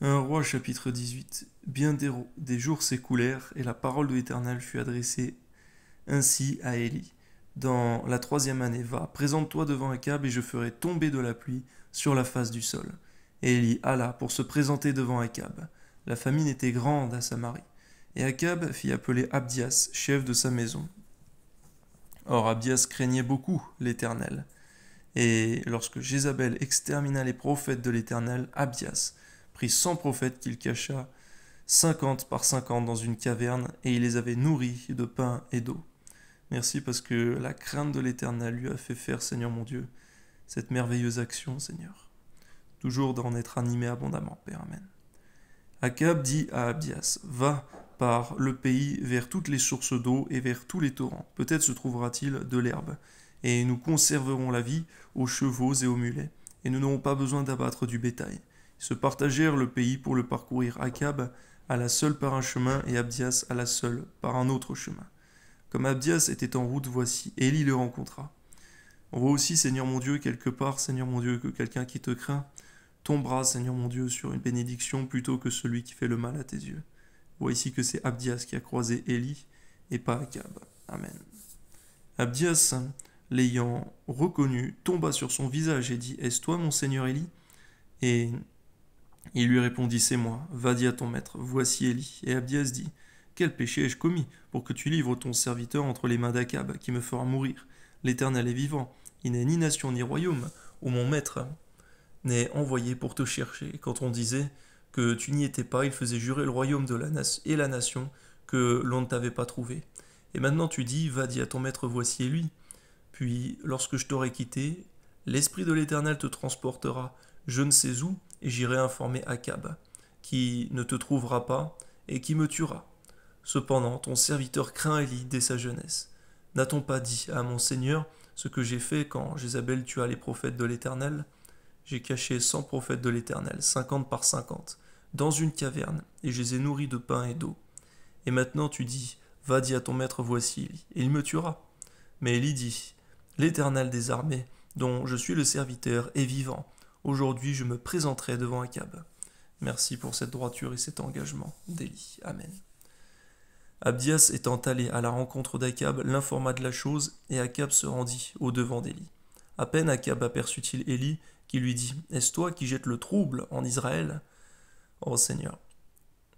1 Roi chapitre 18. Bien des jours s'écoulèrent, et la parole de l'Éternel fut adressée ainsi à Élie. Dans la 3e année, va, présente-toi devant Akab, et je ferai tomber de la pluie sur la face du sol. Et Élie alla pour se présenter devant Akab. La famine était grande à Samarie. Et Akab fit appeler Abdias, chef de sa maison. Or Abdias craignait beaucoup l'Éternel. Et lorsque Jézabel extermina les prophètes de l'Éternel, Abdias prit 100 prophètes qu'il cacha 50 par 50 dans une caverne, et il les avait nourris de pain et d'eau. Merci parce que la crainte de l'Éternel lui a fait faire, Seigneur mon Dieu, cette merveilleuse action, Seigneur. Toujours d'en être animé abondamment, Père. Amen. Akab dit à Abdias, va par le pays vers toutes les sources d'eau et vers tous les torrents. Peut-être se trouvera-t-il de l'herbe, et nous conserverons la vie aux chevaux et aux mulets, et nous n'aurons pas besoin d'abattre du bétail. Ils se partagèrent le pays pour le parcourir. Akab alla seul par un chemin, et Abdias alla seul par un autre chemin. Comme Abdias était en route, voici, Élie le rencontra. On voit aussi, Seigneur mon Dieu, quelque part, Seigneur mon Dieu, que quelqu'un qui te craint tombera, Seigneur mon Dieu, sur une bénédiction plutôt que celui qui fait le mal à tes yeux. On voit ici que c'est Abdias qui a croisé Élie et pas Akab. Amen. Abdias, l'ayant reconnu, tomba sur son visage et dit, est-ce toi, mon Seigneur Élie? Et il lui répondit, c'est moi, va dis à ton maître, voici Élie. Et Abdias dit, quel péché ai-je commis pour que tu livres ton serviteur entre les mains d'Akab, qui me fera mourir? L'Éternel est vivant, il n'est ni nation ni royaume, où mon maître n'est envoyé pour te chercher. Quand on disait que tu n'y étais pas, il faisait jurer le royaume et la nation que l'on ne t'avait pas trouvé. Et maintenant tu dis, va dis à ton maître, voici lui. Puis, lorsque je t'aurai quitté, l'Esprit de l'Éternel te transportera je ne sais où, et j'irai informer Akab, qui ne te trouvera pas et qui me tuera. Cependant, ton serviteur craint Élie dès sa jeunesse. N'a-t-on pas dit à mon Seigneur ce que j'ai fait quand Jézabel tua les prophètes de l'Éternel? J'ai caché 100 prophètes de l'Éternel, 50 par 50, dans une caverne, et je les ai nourris de pain et d'eau. Et maintenant tu dis, va dis à ton maître, voici Élie, et il me tuera. Mais Élie dit, l'Éternel des armées, dont je suis le serviteur, est vivant. Aujourd'hui je me présenterai devant Akab. Merci pour cette droiture et cet engagement d'Élie. Amen. Abdias étant allé à la rencontre d'Akab, l'informa de la chose, et Akab se rendit au-devant d'Élie. À peine Akab aperçut-il Élie, qui lui dit, est-ce toi qui jettes le trouble en Israël? Oh Seigneur,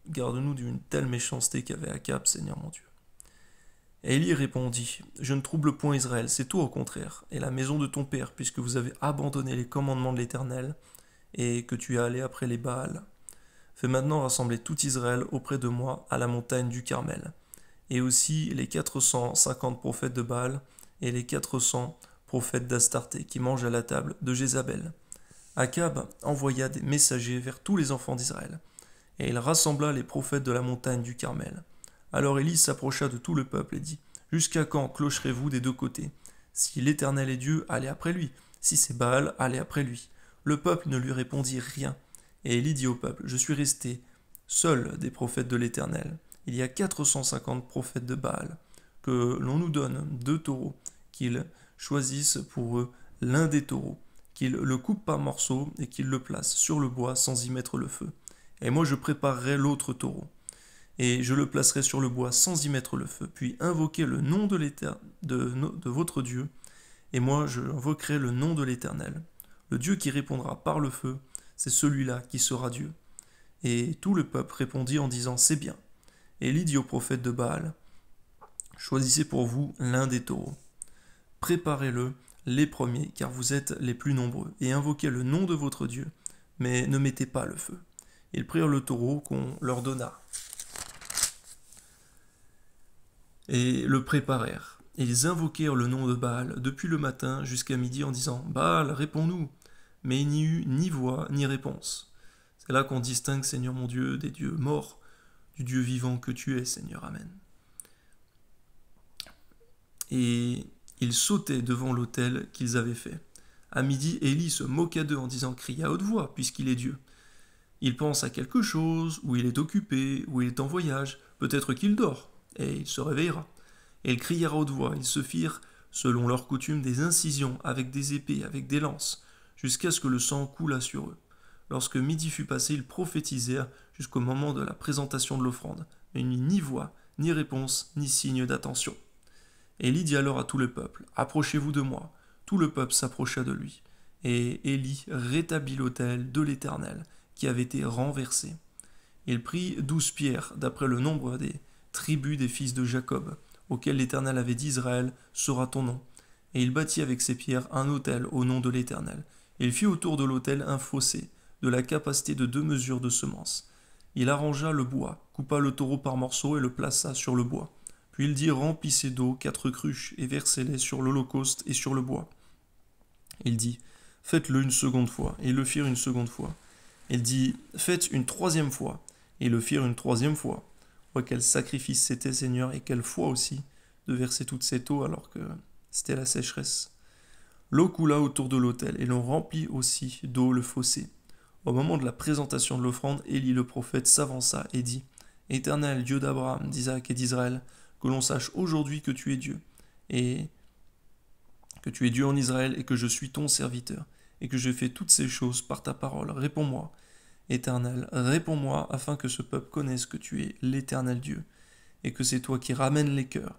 garde-nous d'une telle méchanceté qu'avait Akab, Seigneur mon Dieu. Et Élie répondit, je ne trouble point Israël, c'est toi au contraire, et la maison de ton père, puisque vous avez abandonné les commandements de l'Éternel, et que tu es allé après les Baals. Fais maintenant rassembler tout Israël auprès de moi à la montagne du Carmel, et aussi les 450 prophètes de Baal et les 400 prophètes d'Astarté qui mangent à la table de Jézabel. Akab envoya des messagers vers tous les enfants d'Israël, et il rassembla les prophètes de la montagne du Carmel. Alors Élie s'approcha de tout le peuple et dit, jusqu'à quand clocherez-vous des deux côtés? Si l'Éternel est Dieu, allez après lui, si c'est Baal, allez après lui. Le peuple ne lui répondit rien. Et Élie dit au peuple, je suis resté seul des prophètes de l'Éternel. Il y a 450 prophètes de Baal. Que l'on nous donne 2 taureaux, qu'ils choisissent pour eux l'un des taureaux, qu'ils le coupent par morceaux et qu'ils le placent sur le bois sans y mettre le feu. Et moi je préparerai l'autre taureau, et je le placerai sur le bois sans y mettre le feu. Puis invoquez le nom de votre Dieu, et moi je invoquerai le nom de l'Éternel. Le Dieu qui répondra par le feu, c'est celui-là qui sera Dieu. Et tout le peuple répondit en disant, c'est bien. Et Élie dit aux prophètes de Baal, choisissez pour vous l'un des taureaux. Préparez-le, les premiers, car vous êtes les plus nombreux, et invoquez le nom de votre Dieu, mais ne mettez pas le feu. Ils prirent le taureau qu'on leur donna, et le préparèrent. Et ils invoquèrent le nom de Baal depuis le matin jusqu'à midi en disant, Baal, réponds-nous. Mais il n'y eut ni voix ni réponse. C'est là qu'on distingue, Seigneur mon Dieu, des dieux morts, du Dieu vivant que tu es, Seigneur. Amen. Et ils sautaient devant l'autel qu'ils avaient fait. À midi, Élie se moqua d'eux en disant, crie à haute voix, puisqu'il est Dieu. Il pense à quelque chose, ou il est occupé, ou il est en voyage, peut-être qu'il dort, et il se réveillera. Et ils crièrent à haute voix, ils se firent, selon leur coutume, des incisions avec des épées, avec des lances, jusqu'à ce que le sang coulât sur eux. Lorsque midi fut passé, ils prophétisèrent jusqu'au moment de la présentation de l'offrande. Mais il n'y eut ni voix, ni réponse, ni signe d'attention. Élie dit alors à tout le peuple, « Approchez-vous de moi. » Tout le peuple s'approcha de lui. Et Élie rétablit l'autel de l'Éternel, qui avait été renversé. Il prit 12 pierres, d'après le nombre des tribus des fils de Jacob, auxquels l'Éternel avait dit, Israël sera ton nom. Et il bâtit avec ces pierres un autel au nom de l'Éternel. Il fit autour de l'autel un fossé, de la capacité de 2 mesures de semences. Il arrangea le bois, coupa le taureau par morceaux et le plaça sur le bois. Puis il dit, remplissez d'eau 4 cruches et versez-les sur l'holocauste et sur le bois. Il dit, faites-le une seconde fois, et ils le firent une seconde fois. Il dit, faites une 3e fois, et ils le firent une 3e fois. Oh, quel sacrifice c'était, Seigneur, et quelle foi aussi, de verser toute cette eau alors que c'était la sécheresse. L'eau coula autour de l'autel, et l'on remplit aussi d'eau le fossé. Au moment de la présentation de l'offrande, Élie le prophète s'avança et dit, Éternel, Dieu d'Abraham, d'Isaac et d'Israël, que l'on sache aujourd'hui que tu es Dieu, et que tu es Dieu en Israël, et que je suis ton serviteur, et que je fais toutes ces choses par ta parole. Réponds-moi, Éternel, réponds-moi, afin que ce peuple connaisse que tu es l'Éternel Dieu, et que c'est toi qui ramènes les cœurs.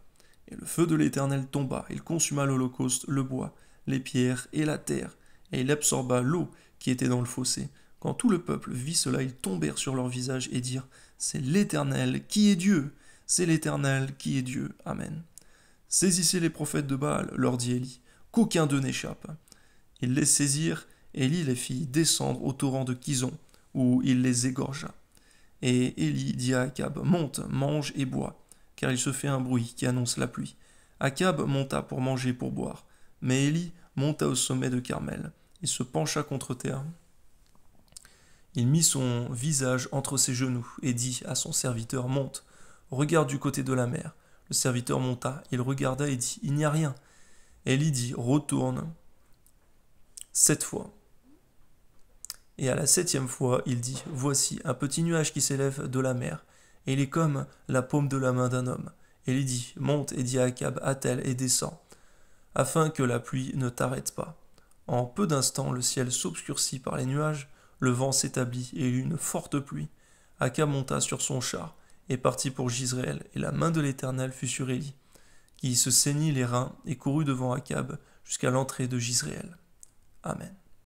Et le feu de l'Éternel tomba, il consuma l'holocauste, le bois, les pierres et la terre, et il absorba l'eau qui était dans le fossé. Quand tout le peuple vit cela, ils tombèrent sur leur visage et dirent, c'est l'Éternel qui est Dieu, c'est l'Éternel qui est Dieu. Amen. Saisissez les prophètes de Baal, leur dit Élie, qu'aucun d'eux n'échappe. Ils les saisirent, Élie les fit descendre au torrent de Kison, où il les égorgea. Et Élie dit à Akab, monte, mange et bois, car il se fait un bruit qui annonce la pluie. Akab monta pour manger et pour boire, mais Élie monta au sommet de Carmel, et se pencha contre terre. Il mit son visage entre ses genoux, et dit à son serviteur, monte, regarde du côté de la mer. Le serviteur monta, il regarda et dit, il n'y a rien. Élie dit, retourne 7 fois. Et à la 7e fois, il dit, voici un petit nuage qui s'élève de la mer, et il est comme la paume de la main d'un homme. Élie dit, monte et dit à Akab, attelle et descends, afin que la pluie ne t'arrête pas. En peu d'instants, le ciel s'obscurcit par les nuages, le vent s'établit et il y eut une forte pluie. Akab monta sur son char et partit pour Jizréel, et la main de l'Éternel fut sur Élie, qui se saignit les reins et courut devant Akab jusqu'à l'entrée de Jizréel. Amen.